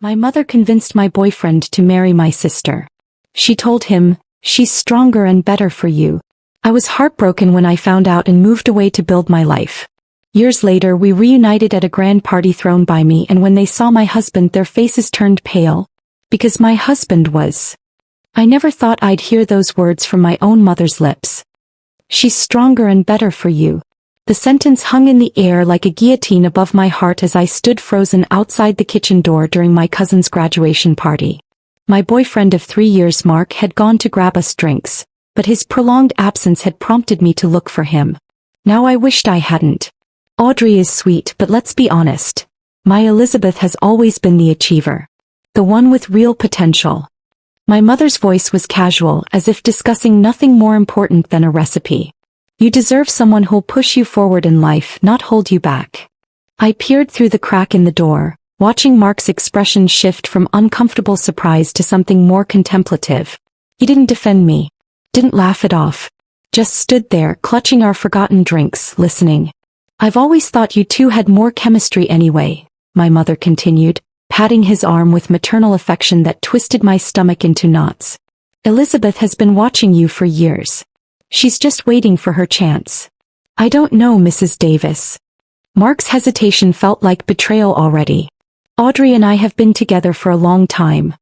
My mother convinced my boyfriend to marry my sister. She told him, "She's stronger and better for you." I was heartbroken when I found out and moved away to build my life. Years later we reunited at a grand party thrown by me, and when they saw my husband their faces turned pale. Because my husband was. I never thought I'd hear those words from my own mother's lips. "She's stronger and better for you." The sentence hung in the air like a guillotine above my heart as I stood frozen outside the kitchen door during my cousin's graduation party. My boyfriend of 3 years, Mark, had gone to grab us drinks, but his prolonged absence had prompted me to look for him. Now I wished I hadn't. Audrey is sweet, but let's be honest. My Elizabeth has always been the achiever. The one with real potential. My mother's voice was casual, as if discussing nothing more important than a recipe. You deserve someone who'll push you forward in life, not hold you back. I peered through the crack in the door, watching Mark's expression shift from uncomfortable surprise to something more contemplative. He didn't defend me. Didn't laugh it off. Just stood there, clutching our forgotten drinks, listening. "I've always thought you two had more chemistry anyway," my mother continued, patting his arm with maternal affection that twisted my stomach into knots. "Elizabeth has been watching you for years. She's just waiting for her chance." "I don't know, Mrs. Davis." Mark's hesitation felt like betrayal already. "Audrey and I have been together for a long time.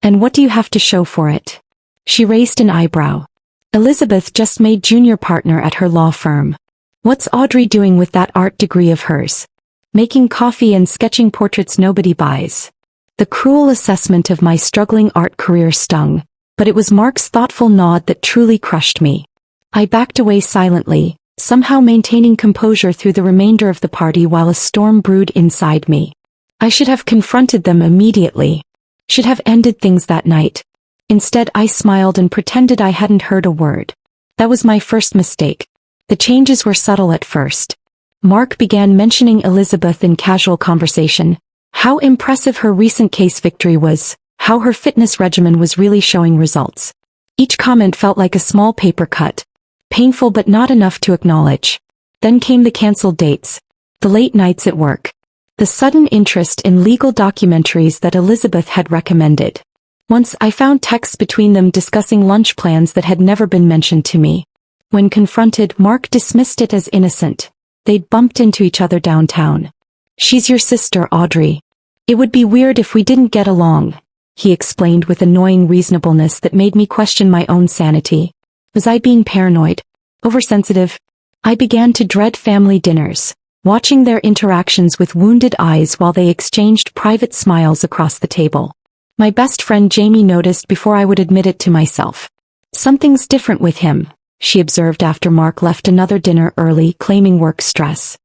And what do you have to show for it?" She raised an eyebrow. "Elizabeth just made junior partner at her law firm. What's Audrey doing with that art degree of hers? Making coffee and sketching portraits nobody buys." The cruel assessment of my struggling art career stung, but it was Mark's thoughtful nod that truly crushed me. I backed away silently, somehow maintaining composure through the remainder of the party while a storm brewed inside me. I should have confronted them immediately. Should have ended things that night. Instead I smiled and pretended I hadn't heard a word. That was my first mistake. The changes were subtle at first. Mark began mentioning Elizabeth in casual conversation, how impressive her recent case victory was, how her fitness regimen was really showing results. Each comment felt like a small paper cut. Painful but not enough to acknowledge. Then came the cancelled dates. The late nights at work. The sudden interest in legal documentaries that Elizabeth had recommended. Once I found texts between them discussing lunch plans that had never been mentioned to me. When confronted, Mark dismissed it as innocent. They'd bumped into each other downtown. "She's your sister, Audrey. It would be weird if we didn't get along," he explained with annoying reasonableness that made me question my own sanity. Was I being paranoid? Oversensitive? I began to dread family dinners, watching their interactions with wounded eyes while they exchanged private smiles across the table. My best friend Jamie noticed before I would admit it to myself. "Something's different with him," she observed after Mark left another dinner early, claiming work stress.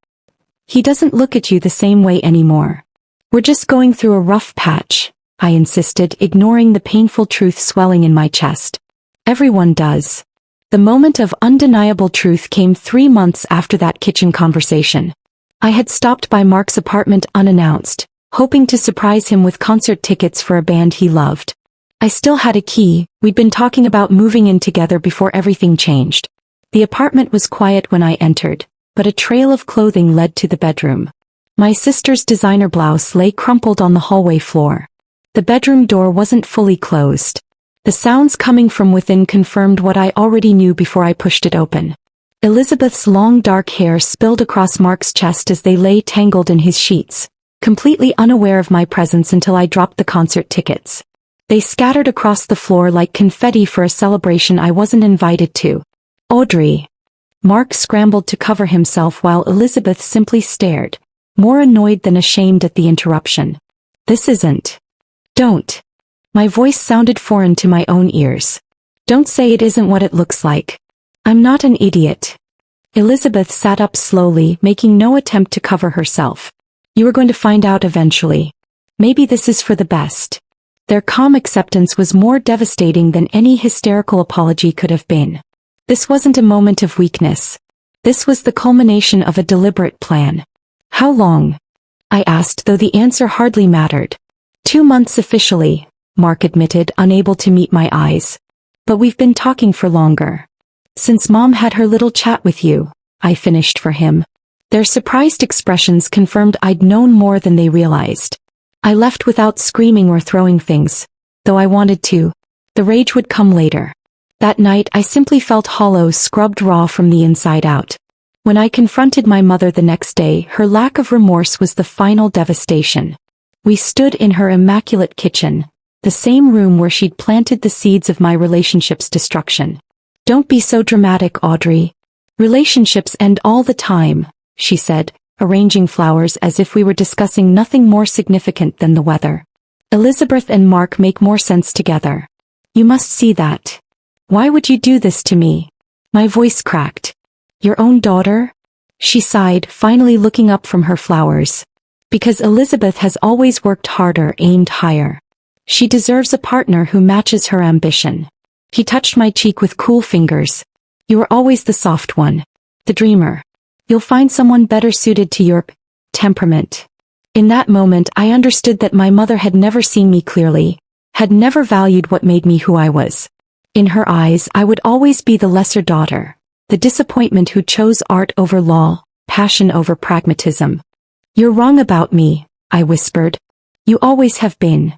"He doesn't look at you the same way anymore." "We're just going through a rough patch," I insisted, ignoring the painful truth swelling in my chest. "Everyone does." The moment of undeniable truth came 3 months after that kitchen conversation. I had stopped by Mark's apartment unannounced, hoping to surprise him with concert tickets for a band he loved. I still had a key. We'd been talking about moving in together before everything changed. The apartment was quiet when I entered, but a trail of clothing led to the bedroom. My sister's designer blouse lay crumpled on the hallway floor. The bedroom door wasn't fully closed. The sounds coming from within confirmed what I already knew before I pushed it open. Elizabeth's long dark hair spilled across Mark's chest as they lay tangled in his sheets, completely unaware of my presence until I dropped the concert tickets. They scattered across the floor like confetti for a celebration I wasn't invited to. "Audrey." Mark scrambled to cover himself while Elizabeth simply stared, more annoyed than ashamed at the interruption. "This isn't." "Don't." My voice sounded foreign to my own ears. "Don't say it isn't what it looks like. I'm not an idiot." Elizabeth sat up slowly, making no attempt to cover herself. "You are going to find out eventually. Maybe this is for the best." Their calm acceptance was more devastating than any hysterical apology could have been. This wasn't a moment of weakness. This was the culmination of a deliberate plan. "How long?" I asked, though the answer hardly mattered. 2 months officially, Mark admitted, unable to meet my eyes. "But we've been talking for longer. Since Mom had her little chat with you," I finished for him. Their surprised expressions confirmed I'd known more than they realized. I left without screaming or throwing things, though I wanted to. The rage would come later. That night I simply felt hollow, scrubbed raw from the inside out. When I confronted my mother the next day, her lack of remorse was the final devastation. We stood in her immaculate kitchen, the same room where she'd planted the seeds of my relationship's destruction. "Don't be so dramatic, Audrey. Relationships end all the time," she said, arranging flowers as if we were discussing nothing more significant than the weather. "Elizabeth and Mark make more sense together. You must see that. Why would you do this to me?" My voice cracked. "Your own daughter?" She sighed, finally looking up from her flowers. "Because Elizabeth has always worked harder, aimed higher. She deserves a partner who matches her ambition." He touched my cheek with cool fingers. "You were always the soft one. The dreamer. You'll find someone better suited to your temperament." In that moment I understood that my mother had never seen me clearly, had never valued what made me who I was. In her eyes I would always be the lesser daughter, the disappointment who chose art over law, passion over pragmatism. "You're wrong about me," I whispered. "You always have been."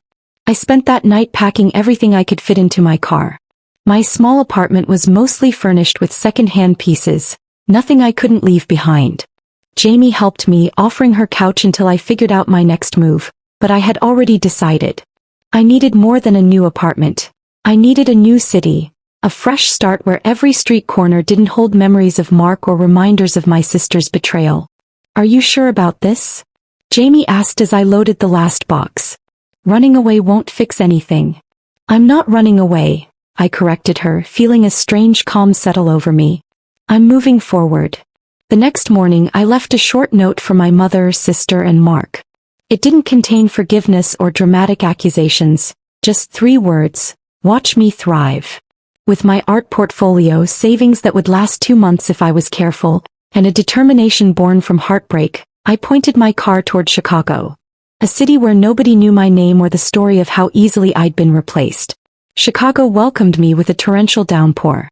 I spent that night packing everything I could fit into my car. My small apartment was mostly furnished with second-hand pieces, nothing I couldn't leave behind. Jamie helped me, offering her couch until I figured out my next move, but I had already decided. I needed more than a new apartment. I needed a new city, a fresh start where every street corner didn't hold memories of Mark or reminders of my sister's betrayal. "Are you sure about this?" Jamie asked as I loaded the last box. "Running away won't fix anything." "I'm not running away," I corrected her, feeling a strange calm settle over me. "I'm moving forward." The next morning I left a short note for my mother, sister, and Mark. It didn't contain forgiveness or dramatic accusations, just 3 words: "Watch me thrive." With my art portfolio, savings that would last 2 months if I was careful, and a determination born from heartbreak, I pointed my car toward Chicago. A city where nobody knew my name or the story of how easily I'd been replaced. Chicago welcomed me with a torrential downpour.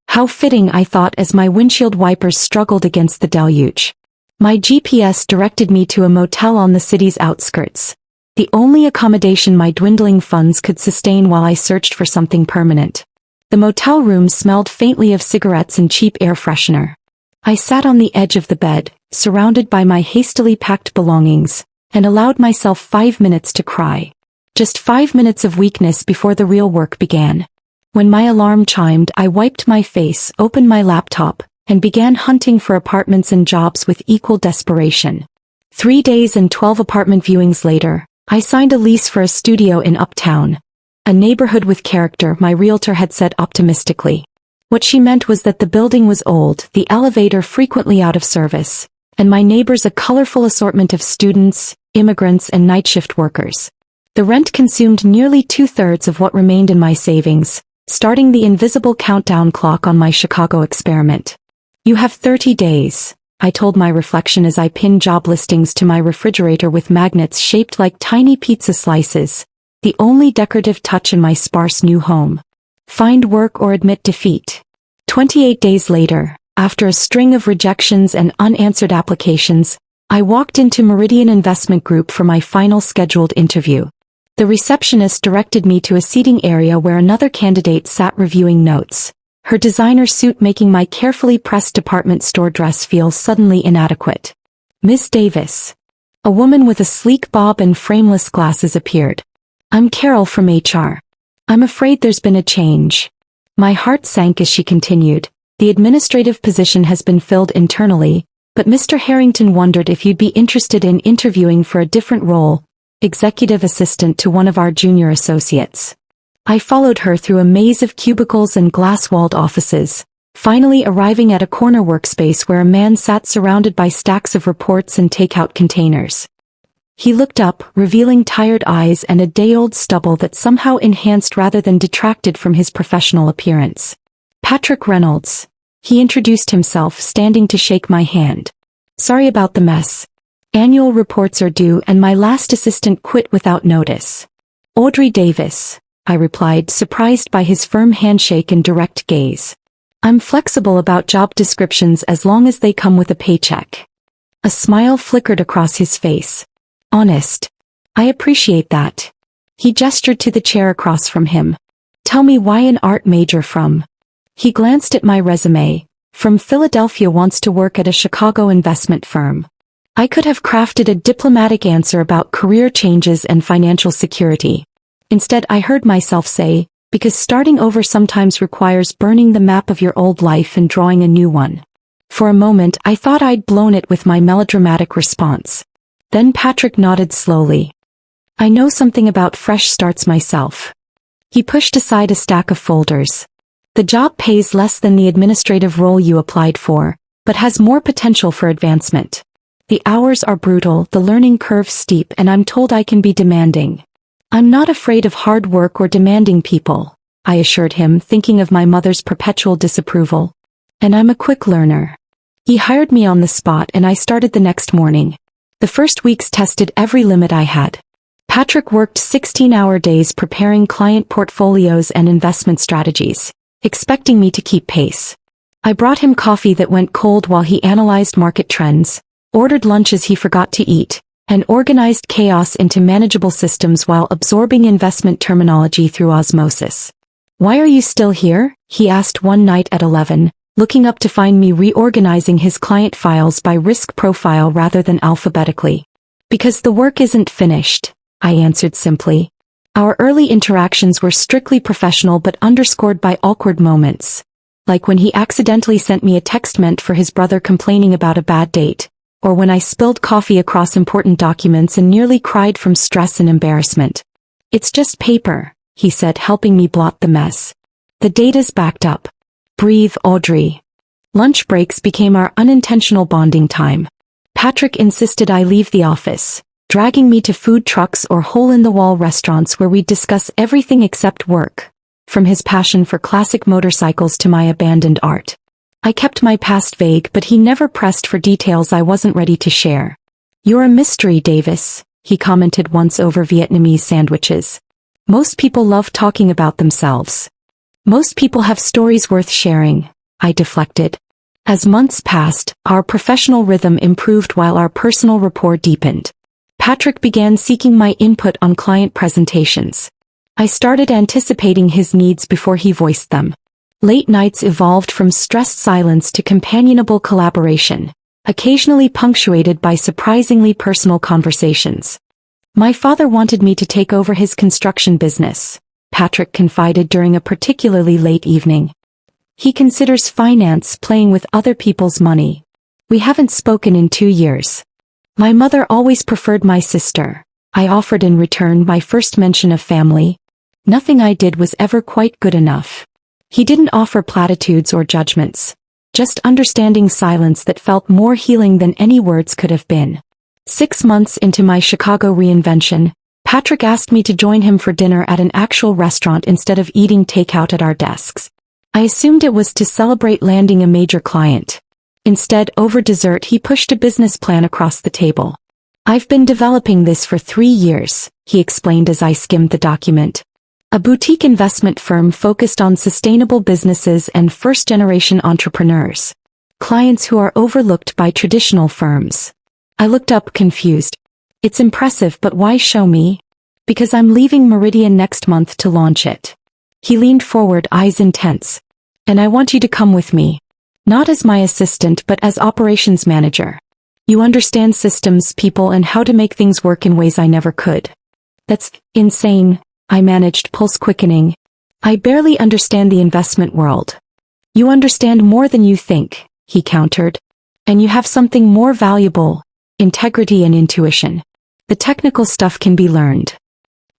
How fitting, I thought, as my windshield wipers struggled against the deluge. My GPS directed me to a motel on the city's outskirts, the only accommodation my dwindling funds could sustain while I searched for something permanent. The motel room smelled faintly of cigarettes and cheap air freshener. I sat on the edge of the bed, surrounded by my hastily packed belongings, and allowed myself 5 minutes to cry. Just 5 minutes of weakness before the real work began. When my alarm chimed, I wiped my face, opened my laptop, and began hunting for apartments and jobs with equal desperation. 3 days and 12 apartment viewings later, I signed a lease for a studio in Uptown. A neighborhood with character, my realtor had said optimistically. What she meant was that the building was old, the elevator frequently out of service, and my neighbors a colorful assortment of students, immigrants, and night shift workers. The rent consumed nearly 2/3 of what remained in my savings, starting the invisible countdown clock on my Chicago experiment. "You have 30 days, I told my reflection as I pinned job listings to my refrigerator with magnets shaped like tiny pizza slices, the only decorative touch in my sparse new home. Find work or admit defeat." 28 days later, after a string of rejections and unanswered applications, I walked into Meridian Investment Group for my final scheduled interview. The receptionist directed me to a seating area where another candidate sat reviewing notes, her designer suit making my carefully pressed department store dress feel suddenly inadequate. "Miss Davis." A woman with a sleek bob and frameless glasses appeared. "I'm Carol from HR. I'm afraid there's been a change." My heart sank as she continued. "The administrative position has been filled internally, but Mr. Harrington wondered if you'd be interested in interviewing for a different role, executive assistant to one of our junior associates." I followed her through a maze of cubicles and glass-walled offices, finally arriving at a corner workspace where a man sat surrounded by stacks of reports and takeout containers. He looked up, revealing tired eyes and a day-old stubble that somehow enhanced rather than detracted from his professional appearance. "Patrick Reynolds." He introduced himself, standing to shake my hand. "Sorry about the mess. Annual reports are due and my last assistant quit without notice." "Audrey Davis," I replied, surprised by his firm handshake and direct gaze. "I'm flexible about job descriptions as long as they come with a paycheck." A smile flickered across his face. "Honest." I appreciate that. He gestured to the chair across from him. Tell me why an art major from. He glanced at my resume. From Philadelphia, wants to work at a Chicago investment firm. I could have crafted a diplomatic answer about career changes and financial security. Instead, I heard myself say, because starting over sometimes requires burning the map of your old life and drawing a new one. For a moment, I thought I'd blown it with my melodramatic response. Then Patrick nodded slowly. I know something about fresh starts myself. He pushed aside a stack of folders. The job pays less than the administrative role you applied for, but has more potential for advancement. The hours are brutal, the learning curve steep, and I'm told I can be demanding. I'm not afraid of hard work or demanding people, I assured him, thinking of my mother's perpetual disapproval. And I'm a quick learner. He hired me on the spot and I started the next morning. The first weeks tested every limit I had. Patrick worked 16-hour days preparing client portfolios and investment strategies, expecting me to keep pace. I brought him coffee that went cold while he analyzed market trends, ordered lunches he forgot to eat, and organized chaos into manageable systems while absorbing investment terminology through osmosis. Why are you still here? He asked one night at 11, looking up to find me reorganizing his client files by risk profile rather than alphabetically. Because the work isn't finished, I answered simply. Our early interactions were strictly professional but underscored by awkward moments. Like when he accidentally sent me a text meant for his brother complaining about a bad date, or when I spilled coffee across important documents and nearly cried from stress and embarrassment. It's just paper, he said, helping me blot the mess. The data's backed up. Breathe, Audrey. Lunch breaks became our unintentional bonding time. Patrick insisted I leave the office, dragging me to food trucks or hole-in-the-wall restaurants where we'd discuss everything except work, from his passion for classic motorcycles to my abandoned art. I kept my past vague, but he never pressed for details I wasn't ready to share. You're a mystery, Davis, he commented once over Vietnamese sandwiches. Most people love talking about themselves. Most people have stories worth sharing, I deflected. As months passed, our professional rhythm improved while our personal rapport deepened. Patrick began seeking my input on client presentations. I started anticipating his needs before he voiced them. Late nights evolved from stressed silence to companionable collaboration, occasionally punctuated by surprisingly personal conversations. My father wanted me to take over his construction business, Patrick confided during a particularly late evening. He considers finance playing with other people's money. We haven't spoken in 2 years. My mother always preferred my sister. I offered in return my first mention of family. Nothing I did was ever quite good enough. He didn't offer platitudes or judgments, just understanding silence that felt more healing than any words could have been. 6 months into my Chicago reinvention, Patrick asked me to join him for dinner at an actual restaurant instead of eating takeout at our desks. I assumed it was to celebrate landing a major client. Instead, over dessert, he pushed a business plan across the table. I've been developing this for 3 years, he explained as I skimmed the document. A boutique investment firm focused on sustainable businesses and first-generation entrepreneurs. Clients who are overlooked by traditional firms. I looked up confused. It's impressive, but why show me? Because I'm leaving Meridian next month to launch it. He leaned forward, eyes intense. And I want you to come with me. Not as my assistant but as operations manager. You understand systems, people, and how to make things work in ways I never could. That's insane, I managed, pulse quickening. I barely understand the investment world. You understand more than you think, he countered. And you have something more valuable, integrity and intuition. The technical stuff can be learned.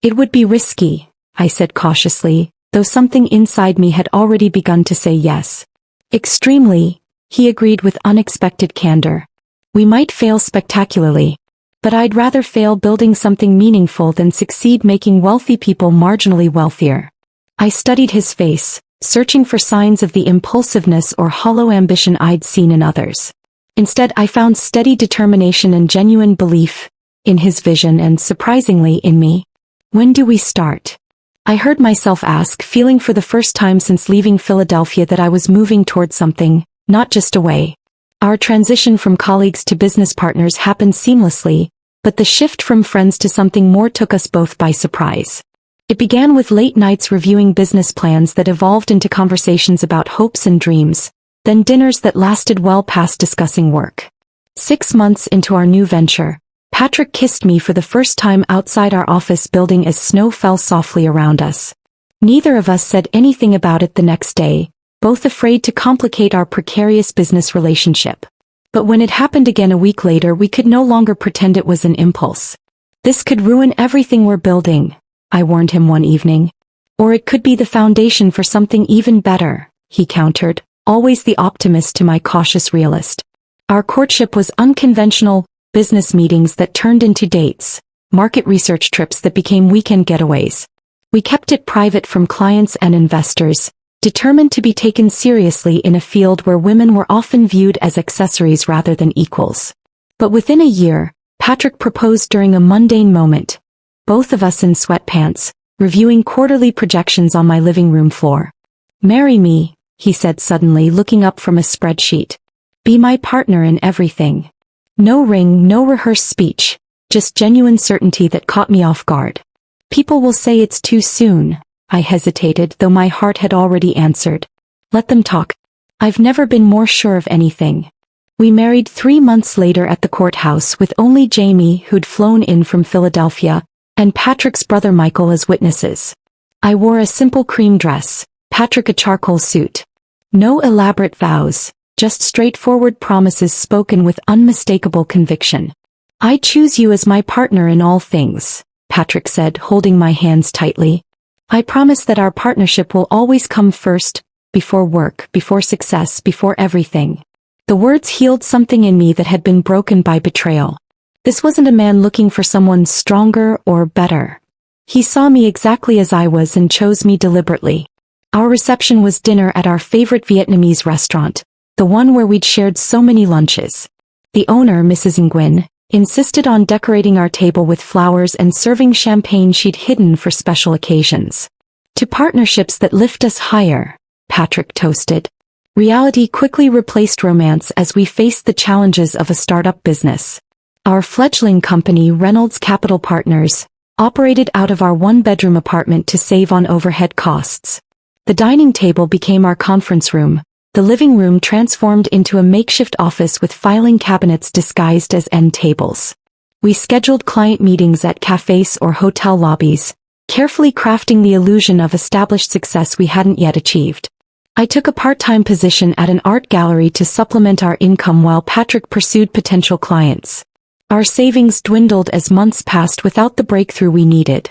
It would be risky, I said cautiously, though something inside me had already begun to say yes. Extremely, he agreed with unexpected candor. We might fail spectacularly, but I'd rather fail building something meaningful than succeed making wealthy people marginally wealthier. I studied his face, searching for signs of the impulsiveness or hollow ambition I'd seen in others. Instead, I found steady determination and genuine belief in his vision and, surprisingly, in me. When do we start? I heard myself ask, feeling for the first time since leaving Philadelphia that I was moving toward something, not just away. Our transition from colleagues to business partners happened seamlessly, but but the shift from friends to something more took us both by surprise. It began with late nights reviewing business plans that evolved into conversations about hopes and dreams, then dinners that lasted well past discussing work. 6 months into our new venture, Patrick kissed me for the first time outside our office building as snow fell softly around us. Neither of us said anything about it the next day, both afraid to complicate our precarious business relationship. But when it happened again a week later, we could no longer pretend it was an impulse. "This could ruin everything we're building," I warned him one evening. "Or it could be the foundation for something even better," he countered, always the optimist to my cautious realist. Our courtship was unconventional, business meetings that turned into dates, market research trips that became weekend getaways. We kept it private from clients and investors, determined to be taken seriously in a field where women were often viewed as accessories rather than equals. But within a year, Patrick proposed during a mundane moment, both of us in sweatpants, reviewing quarterly projections on my living room floor. "Marry me," he said suddenly, looking up from a spreadsheet. "Be my partner in everything." No ring, no rehearsed speech, just genuine certainty that caught me off guard. "People will say it's too soon," I hesitated, though my heart had already answered. "Let them talk. I've never been more sure of anything." We married 3 months later at the courthouse with only Jamie, who'd flown in from Philadelphia, and Patrick's brother Michael as witnesses. I wore a simple cream dress, Patrick a charcoal suit. No elaborate vows, just straightforward promises spoken with unmistakable conviction. "I choose you as my partner in all things," Patrick said, holding my hands tightly. "I promise that our partnership will always come first, before work, before success, before everything." The words healed something in me that had been broken by betrayal. This wasn't a man looking for someone stronger or better. He saw me exactly as I was and chose me deliberately. Our reception was dinner at our favorite Vietnamese restaurant, the one where we'd shared so many lunches. The owner, Mrs. Nguyen, insisted on decorating our table with flowers and serving champagne she'd hidden for special occasions. "To partnerships that lift us higher," Patrick toasted. Reality quickly replaced romance as we faced the challenges of a startup business. Our fledgling company, Reynolds Capital Partners, operated out of our one-bedroom apartment to save on overhead costs. The dining table became our conference room, the living room transformed into a makeshift office with filing cabinets disguised as end tables. We scheduled client meetings at cafes or hotel lobbies, carefully crafting the illusion of established success we hadn't yet achieved. I took a part-time position at an art gallery to supplement our income while Patrick pursued potential clients. Our savings dwindled as months passed without the breakthrough we needed.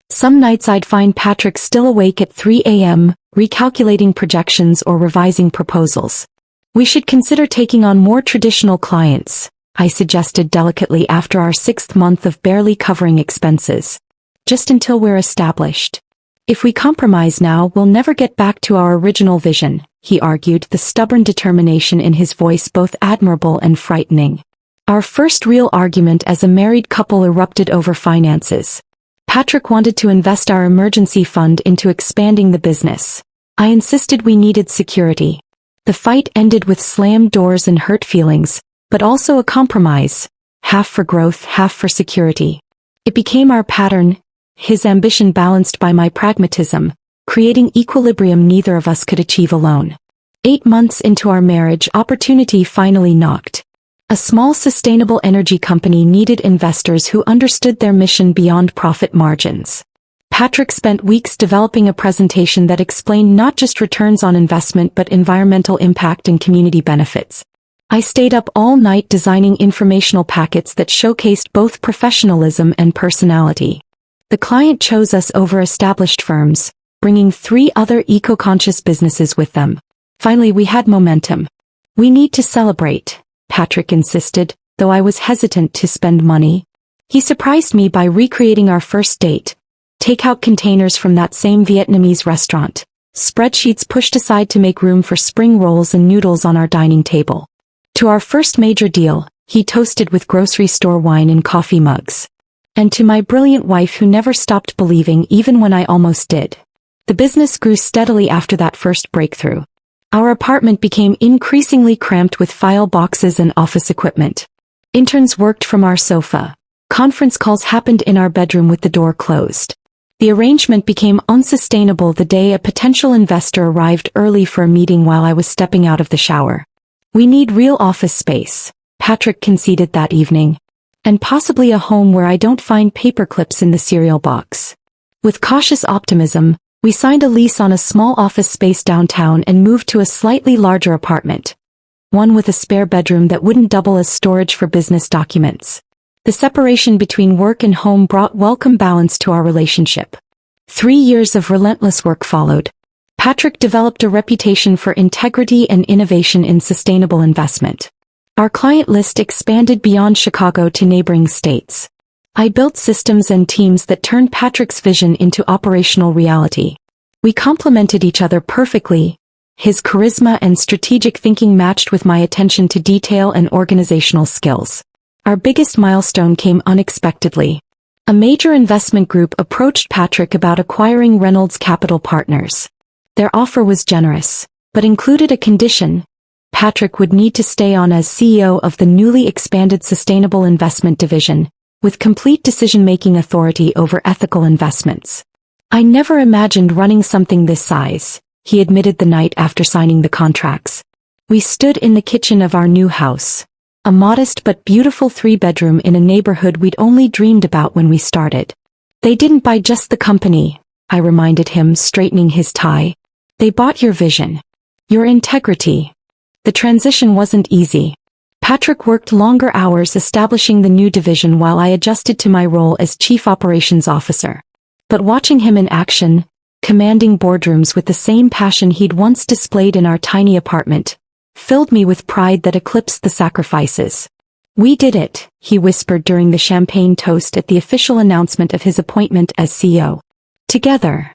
Some nights I'd find Patrick still awake at 3 a.m., recalculating projections or revising proposals. "We should consider taking on more traditional clients," I suggested delicately after our 6th month of barely covering expenses. "Just until we're established. If we compromise now, we'll never get back to our original vision," he argued, the stubborn determination in his voice both admirable and frightening. Our first real argument as a married couple erupted over finances. Patrick wanted to invest our emergency fund into expanding the business. I insisted we needed security. The fight ended with slammed doors and hurt feelings, but also a compromise, half for growth, half for security. It became our pattern, his ambition balanced by my pragmatism, creating equilibrium neither of us could achieve alone. 8 months into our marriage, opportunity finally knocked. A small sustainable energy company needed investors who understood their mission beyond profit margins. Patrick spent weeks developing a presentation that explained not just returns on investment but environmental impact and community benefits. I stayed up all night designing informational packets that showcased both professionalism and personality. The client chose us over established firms, bringing 3 other eco-conscious businesses with them. Finally, we had momentum. "We need to celebrate," Patrick insisted, though I was hesitant to spend money. He surprised me by recreating our first date. Takeout containers from that same Vietnamese restaurant, spreadsheets pushed aside to make room for spring rolls and noodles on our dining table. To our first major deal, he toasted with grocery store wine in coffee mugs. And to my brilliant wife who never stopped believing even when I almost did. The business grew steadily after that first breakthrough. Our apartment became increasingly cramped with file boxes and office equipment. Interns worked from our sofa. Conference calls happened in our bedroom with the door closed. The arrangement became unsustainable the day a potential investor arrived early for a meeting while I was stepping out of the shower. We need real office space, Patrick conceded that evening. And possibly a home where I don't find paper clips in the cereal box. With cautious optimism, we signed a lease on a small office space downtown and moved to a slightly larger apartment. One with a spare bedroom that wouldn't double as storage for business documents. The separation between work and home brought welcome balance to our relationship. 3 years of relentless work followed. Patrick developed a reputation for integrity and innovation in sustainable investment. Our client list expanded beyond Chicago to neighboring states. I built systems and teams that turned Patrick's vision into operational reality. We complemented each other perfectly. His charisma and strategic thinking matched with my attention to detail and organizational skills. Our biggest milestone came unexpectedly. A major investment group approached Patrick about acquiring Reynolds Capital Partners. Their offer was generous, but included a condition. Patrick would need to stay on as CEO of the newly expanded Sustainable Investment Division, with complete decision-making authority over ethical investments. I never imagined running something this size, he admitted the night after signing the contracts. We stood in the kitchen of our new house. A modest but beautiful 3-bedroom in a neighborhood we'd only dreamed about when we started. They didn't buy just the company, I reminded him, straightening his tie. They bought your vision. Your integrity. The transition wasn't easy. Patrick worked longer hours establishing the new division while I adjusted to my role as Chief Operations Officer. But watching him in action, commanding boardrooms with the same passion he'd once displayed in our tiny apartment, filled me with pride that eclipsed the sacrifices. We did it, he whispered during the champagne toast at the official announcement of his appointment as CEO. Together.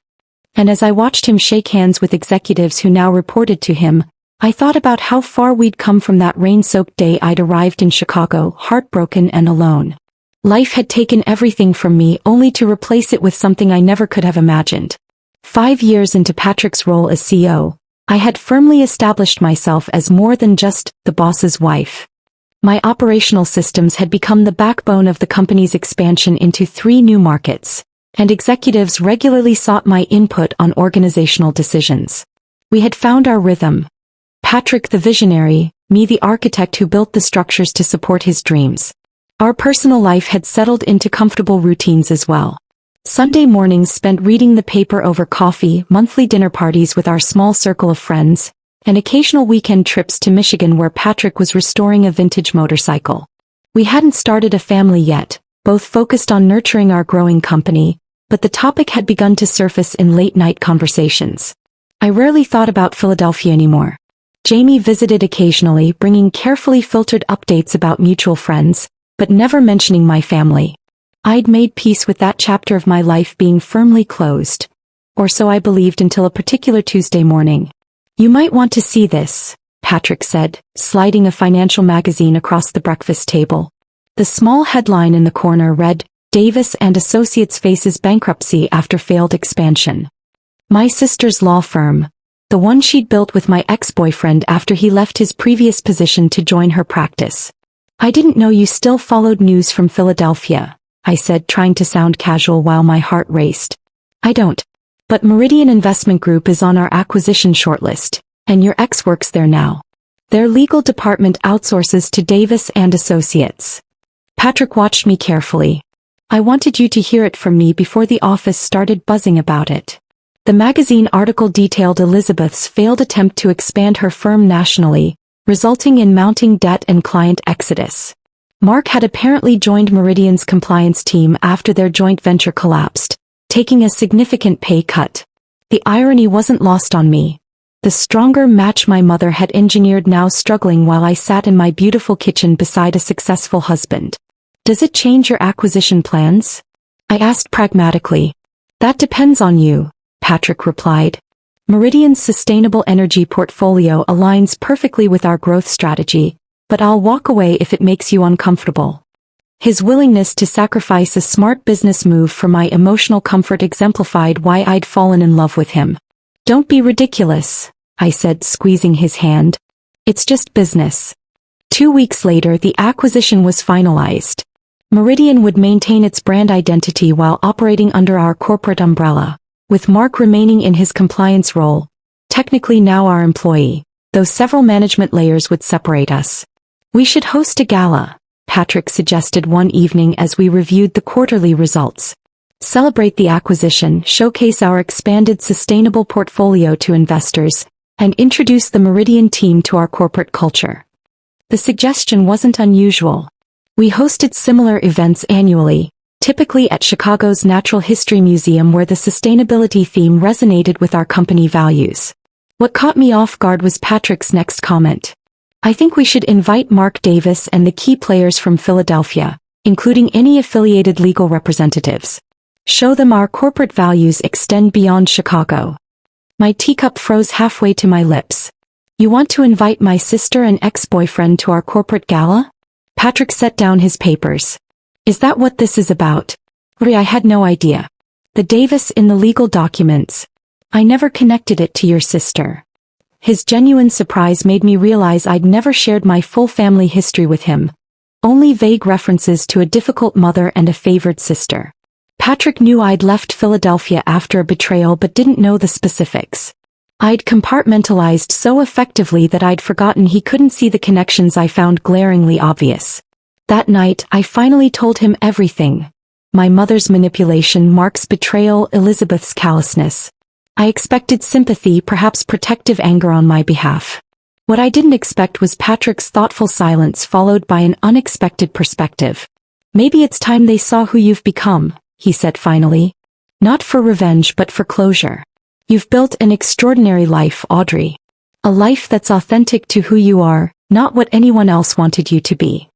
And as I watched him shake hands with executives who now reported to him, I thought about how far we'd come from that rain-soaked day I'd arrived in Chicago, heartbroken and alone. Life had taken everything from me only to replace it with something I never could have imagined. 5 years into Patrick's role as CEO, I had firmly established myself as more than just the boss's wife. My operational systems had become the backbone of the company's expansion into 3 new markets, and executives regularly sought my input on organizational decisions. We had found our rhythm. Patrick the visionary, me the architect who built the structures to support his dreams. Our personal life had settled into comfortable routines as well. Sunday mornings spent reading the paper over coffee, monthly dinner parties with our small circle of friends, and occasional weekend trips to Michigan where Patrick was restoring a vintage motorcycle. We hadn't started a family yet, both focused on nurturing our growing company, but the topic had begun to surface in late-night conversations. I rarely thought about Philadelphia anymore. Jamie visited occasionally, bringing carefully filtered updates about mutual friends, but never mentioning my family. I'd made peace with that chapter of my life being firmly closed. Or so I believed until a particular Tuesday morning. You might want to see this, Patrick said, sliding a financial magazine across the breakfast table. The small headline in the corner read, Davis and Associates faces bankruptcy after failed expansion. My sister's law firm, the one she'd built with my ex-boyfriend after he left his previous position to join her practice. I didn't know you still followed news from Philadelphia, I said, trying to sound casual while my heart raced. I don't. But Meridian Investment Group is on our acquisition shortlist, and your ex works there now. Their legal department outsources to Davis and Associates. Patrick watched me carefully. I wanted you to hear it from me before the office started buzzing about it. The magazine article detailed Elizabeth's failed attempt to expand her firm nationally, resulting in mounting debt and client exodus. Mark had apparently joined Meridian's compliance team after their joint venture collapsed, taking a significant pay cut. The irony wasn't lost on me. The stronger match my mother had engineered now struggling while I sat in my beautiful kitchen beside a successful husband. Does it change your acquisition plans? I asked pragmatically. That depends on you, Patrick replied. Meridian's sustainable energy portfolio aligns perfectly with our growth strategy, but I'll walk away if it makes you uncomfortable. His willingness to sacrifice a smart business move for my emotional comfort exemplified why I'd fallen in love with him. Don't be ridiculous, I said, squeezing his hand. It's just business. 2 weeks later, the acquisition was finalized. Meridian would maintain its brand identity while operating under our corporate umbrella, with Mark remaining in his compliance role, technically now our employee, though several management layers would separate us. We should host a gala, Patrick suggested one evening as we reviewed the quarterly results. Celebrate the acquisition, showcase our expanded sustainable portfolio to investors, and introduce the Meridian team to our corporate culture. The suggestion wasn't unusual. We hosted similar events annually, typically at Chicago's Natural History Museum, where the sustainability theme resonated with our company values. What caught me off guard was Patrick's next comment. I think we should invite Mark Davis and the key players from Philadelphia, including any affiliated legal representatives. Show them our corporate values extend beyond Chicago. My teacup froze halfway to my lips. You want to invite my sister and ex-boyfriend to our corporate gala? Patrick set down his papers. Is that what this is about? I had no idea. The Davis in the legal documents. I never connected it to your sister. His genuine surprise made me realize I'd never shared my full family history with him. Only vague references to a difficult mother and a favored sister. Patrick knew I'd left Philadelphia after a betrayal but didn't know the specifics. I'd compartmentalized so effectively that I'd forgotten he couldn't see the connections I found glaringly obvious. That night, I finally told him everything. My mother's manipulation, Mark's betrayal, Elizabeth's callousness. I expected sympathy, perhaps protective anger on my behalf. What I didn't expect was Patrick's thoughtful silence followed by an unexpected perspective. Maybe it's time they saw who you've become, he said finally. Not for revenge but for closure. You've built an extraordinary life, Audrey. A life that's authentic to who you are, not what anyone else wanted you to be.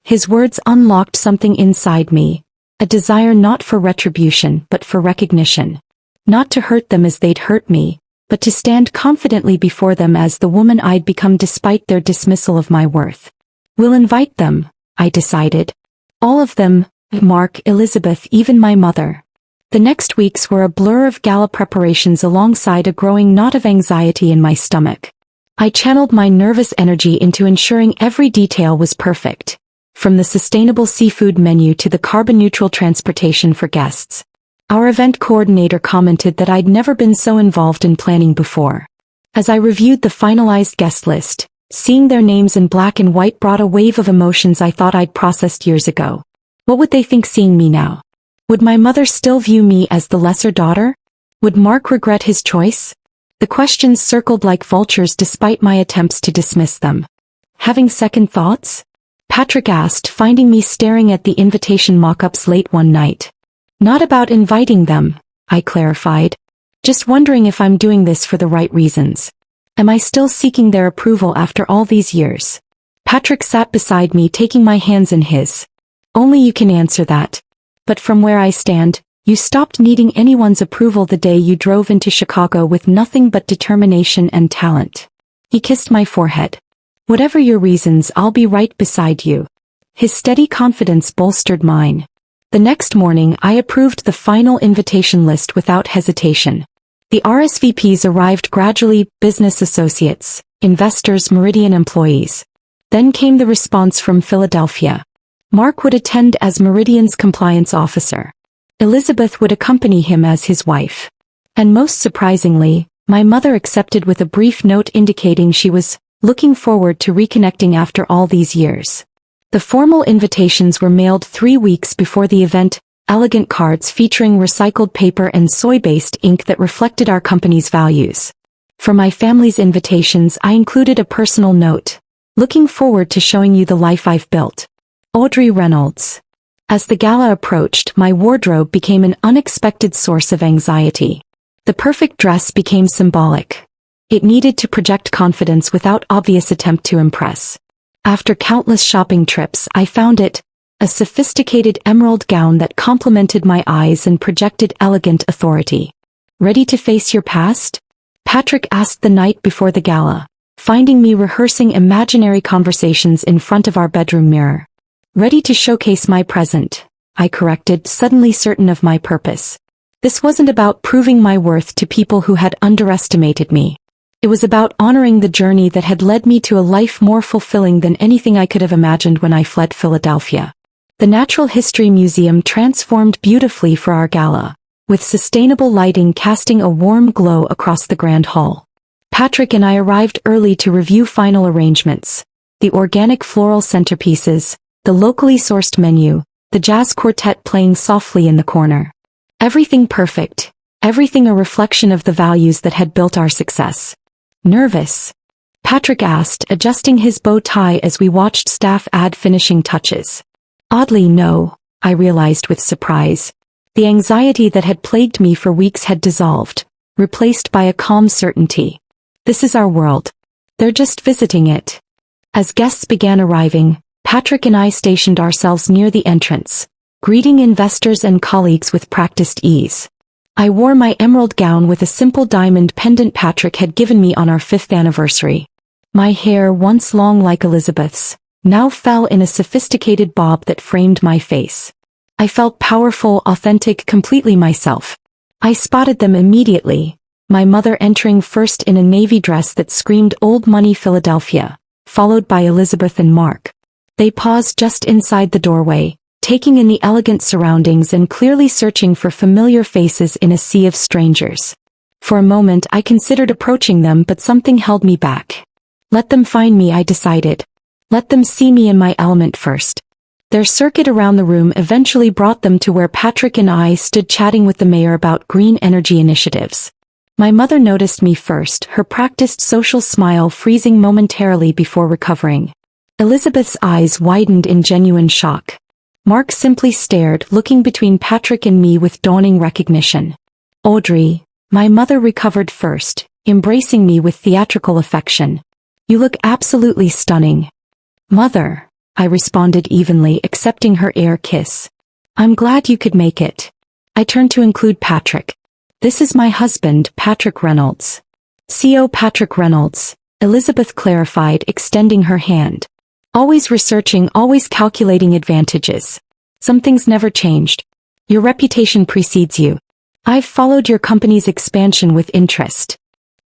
His words unlocked something inside me, a desire not for retribution but for recognition. Not to hurt them as they'd hurt me, but to stand confidently before them as the woman I'd become despite their dismissal of my worth. We'll invite them, I decided. All of them, Mark, Elizabeth, even my mother. The next weeks were a blur of gala preparations alongside a growing knot of anxiety in my stomach. I channeled my nervous energy into ensuring every detail was perfect, from the sustainable seafood menu to the carbon-neutral transportation for guests. Our event coordinator commented that I'd never been so involved in planning before. As I reviewed the finalized guest list, seeing their names in black and white brought a wave of emotions I thought I'd processed years ago. What would they think seeing me now? Would my mother still view me as the lesser daughter? Would Mark regret his choice? The questions circled like vultures despite my attempts to dismiss them. Having second thoughts? Patrick asked, finding me staring at the invitation mock-ups late one night. Not about inviting them, I clarified. Just wondering if I'm doing this for the right reasons. Am I still seeking their approval after all these years? Patrick sat beside me, taking my hands in his. Only you can answer that. But from where I stand, you stopped needing anyone's approval the day you drove into Chicago with nothing but determination and talent. He kissed my forehead. Whatever your reasons, I'll be right beside you. His steady confidence bolstered mine. The next morning, I approved the final invitation list without hesitation. The RSVPs arrived gradually: business associates, investors, Meridian employees. Then came the response from Philadelphia. Mark would attend as Meridian's compliance officer. Elizabeth would accompany him as his wife. And most surprisingly, my mother accepted with a brief note indicating she was looking forward to reconnecting after all these years. The formal invitations were mailed 3 weeks before the event, elegant cards featuring recycled paper and soy-based ink that reflected our company's values. For my family's invitations, I included a personal note. Looking forward to showing you the life I've built. Audrey Reynolds. As the gala approached, my wardrobe became an unexpected source of anxiety. The perfect dress became symbolic. It needed to project confidence without obvious attempt to impress. After countless shopping trips, I found it, a sophisticated emerald gown that complemented my eyes and projected elegant authority. Ready to face your past? Patrick asked the night before the gala, finding me rehearsing imaginary conversations in front of our bedroom mirror. Ready to showcase my present, I corrected, suddenly certain of my purpose. This wasn't about proving my worth to people who had underestimated me. It was about honoring the journey that had led me to a life more fulfilling than anything I could have imagined when I fled Philadelphia. The Natural History Museum transformed beautifully for our gala, with sustainable lighting casting a warm glow across the grand hall. Patrick and I arrived early to review final arrangements, the organic floral centerpieces, the locally sourced menu, the jazz quartet playing softly in the corner. Everything perfect, everything a reflection of the values that had built our success. Nervous? Patrick asked, adjusting his bow tie as we watched staff add finishing touches. Oddly, no, I realized with surprise. The anxiety that had plagued me for weeks had dissolved, replaced by a calm certainty. This is our world. They're just visiting it. As guests began arriving, Patrick and I stationed ourselves near the entrance, greeting investors and colleagues with practiced ease. I wore my emerald gown with a simple diamond pendant Patrick had given me on our 5th anniversary. My hair, once long like Elizabeth's, now fell in a sophisticated bob that framed my face. I felt powerful, authentic, completely myself. I spotted them immediately, my mother entering first in a navy dress that screamed Old Money Philadelphia, followed by Elizabeth and Mark. They paused just inside the doorway, taking in the elegant surroundings and clearly searching for familiar faces in a sea of strangers. For a moment I considered approaching them, but something held me back. Let them find me, I decided. Let them see me in my element first. Their circuit around the room eventually brought them to where Patrick and I stood chatting with the mayor about green energy initiatives. My mother noticed me first, her practiced social smile freezing momentarily before recovering. Elizabeth's eyes widened in genuine shock. Mark simply stared, looking between Patrick and me with dawning recognition. Audrey, my mother recovered first, embracing me with theatrical affection. You look absolutely stunning. Mother, I responded evenly, accepting her air kiss. I'm glad you could make it. I turned to include Patrick. This is my husband, Patrick Reynolds. CO Patrick Reynolds, Elizabeth clarified, extending her hand. Always researching, always calculating advantages. Some things never changed. Your reputation precedes you. I've followed your company's expansion with interest.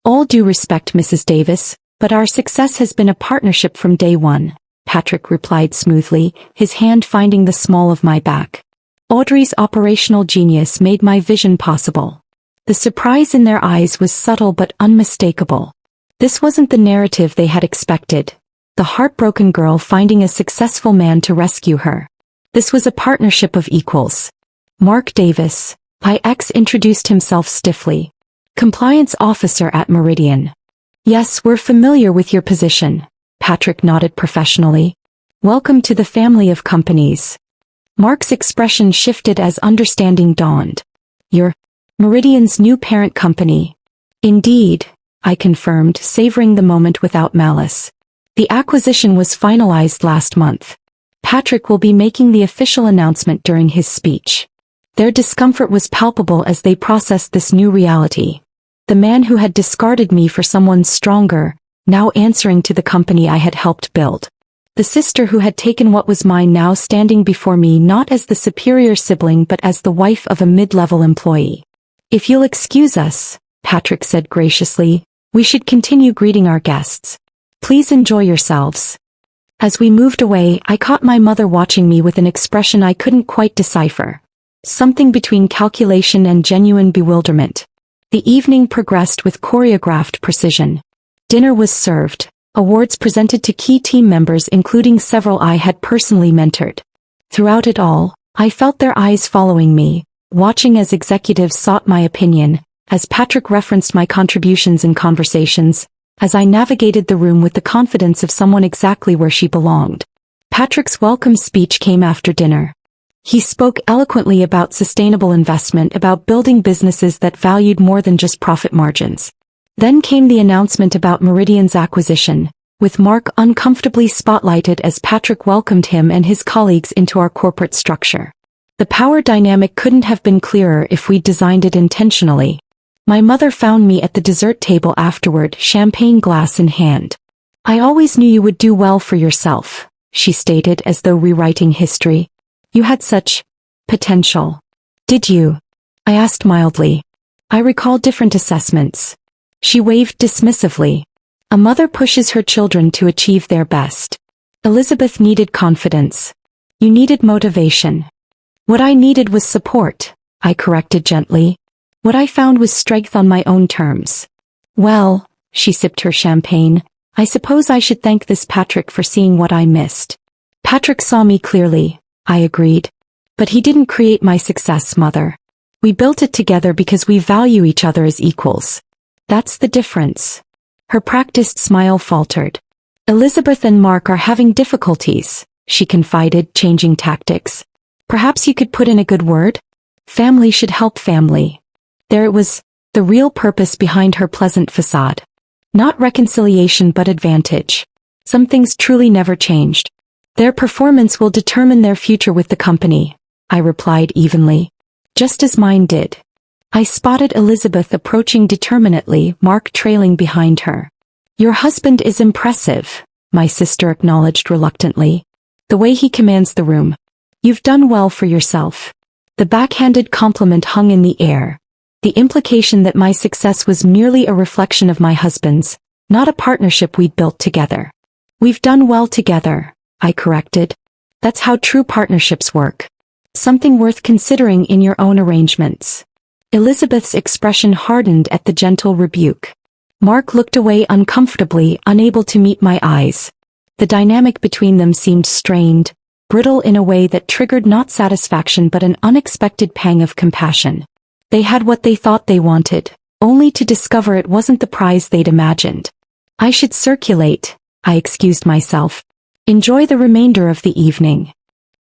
All due respect, Mrs. Davis, but our success has been a partnership from day one, Patrick replied smoothly, his hand finding the small of my back. Audrey's operational genius made my vision possible. The surprise in their eyes was subtle but unmistakable. This wasn't the narrative they had expected. The heartbroken girl finding a successful man to rescue her. This was a partnership of equals. Mark Davis, IX introduced himself stiffly. Compliance officer at Meridian. Yes, we're familiar with your position, Patrick nodded professionally. Welcome to the family of companies. Mark's expression shifted as understanding dawned. You're Meridian's new parent company. Indeed, I confirmed, savoring the moment without malice. The acquisition was finalized last month. Patrick will be making the official announcement during his speech. Their discomfort was palpable as they processed this new reality. The man who had discarded me for someone stronger, now answering to the company I had helped build. The sister who had taken what was mine now standing before me not as the superior sibling but as the wife of a mid-level employee. If you'll excuse us, Patrick said graciously, we should continue greeting our guests. Please enjoy yourselves. As we moved away, I caught my mother watching me with an expression I couldn't quite decipher. Something between calculation and genuine bewilderment. The evening progressed with choreographed precision. Dinner was served, awards presented to key team members including several I had personally mentored. Throughout it all, I felt their eyes following me, watching as executives sought my opinion, as Patrick referenced my contributions in conversations, as I navigated the room with the confidence of someone exactly where she belonged. Patrick's welcome speech came after dinner. He spoke eloquently about sustainable investment, about building businesses that valued more than just profit margins. Then came the announcement about Meridian's acquisition, with Mark uncomfortably spotlighted as Patrick welcomed him and his colleagues into our corporate structure. The power dynamic couldn't have been clearer if we'd designed it intentionally. My mother found me at the dessert table afterward, champagne glass in hand. I always knew you would do well for yourself, she stated as though rewriting history. You had such potential. Did you? I asked mildly. I recall different assessments. She waved dismissively. A mother pushes her children to achieve their best. Elizabeth needed confidence. You needed motivation. What I needed was support, I corrected gently. What I found was strength on my own terms. Well, she sipped her champagne, I suppose I should thank this Patrick for seeing what I missed. Patrick saw me clearly, I agreed. But he didn't create my success, Mother. We built it together because we value each other as equals. That's the difference. Her practiced smile faltered. Elizabeth and Mark are having difficulties, she confided, changing tactics. Perhaps you could put in a good word? Family should help family. There it was, the real purpose behind her pleasant facade. Not reconciliation but advantage. Some things truly never changed. Their performance will determine their future with the company, I replied evenly. Just as mine did. I spotted Elizabeth approaching determinately, Mark trailing behind her. Your husband is impressive, my sister acknowledged reluctantly. The way he commands the room. You've done well for yourself. The backhanded compliment hung in the air. The implication that my success was merely a reflection of my husband's, not a partnership we'd built together. We've done well together, I corrected. That's how true partnerships work. Something worth considering in your own arrangements. Elizabeth's expression hardened at the gentle rebuke. Mark looked away uncomfortably, unable to meet my eyes. The dynamic between them seemed strained, brittle in a way that triggered not satisfaction but an unexpected pang of compassion. They had what they thought they wanted, only to discover it wasn't the prize they'd imagined. I should circulate, I excused myself. Enjoy the remainder of the evening.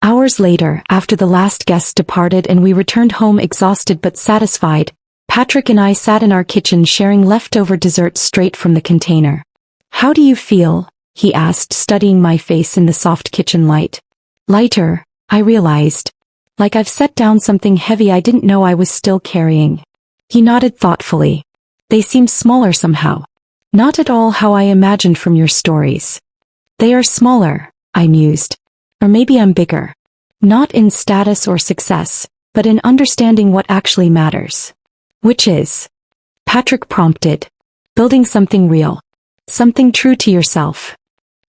Hours later, after the last guest departed and we returned home exhausted but satisfied, Patrick and I sat in our kitchen sharing leftover dessert straight from the container. How do you feel? He asked, studying my face in the soft kitchen light. Lighter, I realized. Like I've set down something heavy I didn't know I was still carrying. He nodded thoughtfully. They seem smaller somehow. Not at all how I imagined from your stories. They are smaller, I mused. Or maybe I'm bigger. Not in status or success, but in understanding what actually matters. Which is? Patrick prompted. Building something real. Something true to yourself.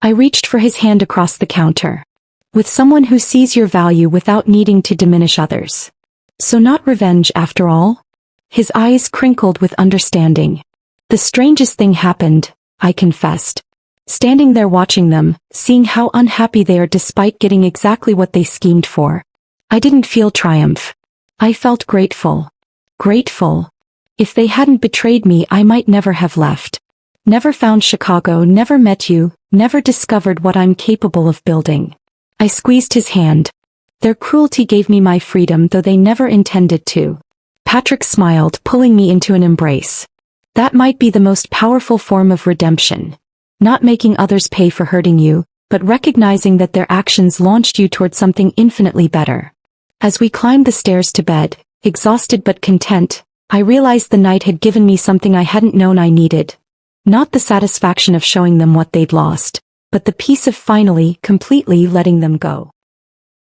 I reached for his hand across the counter. With someone who sees your value without needing to diminish others. So not revenge after all? His eyes crinkled with understanding. The strangest thing happened, I confessed. Standing there watching them, seeing how unhappy they are despite getting exactly what they schemed for. I didn't feel triumph. I felt grateful. Grateful. If they hadn't betrayed me, I might never have left. Never found Chicago, never met you, never discovered what I'm capable of building. I squeezed his hand. Their cruelty gave me my freedom, though they never intended to. Patrick smiled, pulling me into an embrace. That might be the most powerful form of redemption. Not making others pay for hurting you, but recognizing that their actions launched you toward something infinitely better. As we climbed the stairs to bed, exhausted but content, I realized the night had given me something I hadn't known I needed. Not the satisfaction of showing them what they'd lost, but the peace of finally, completely letting them go.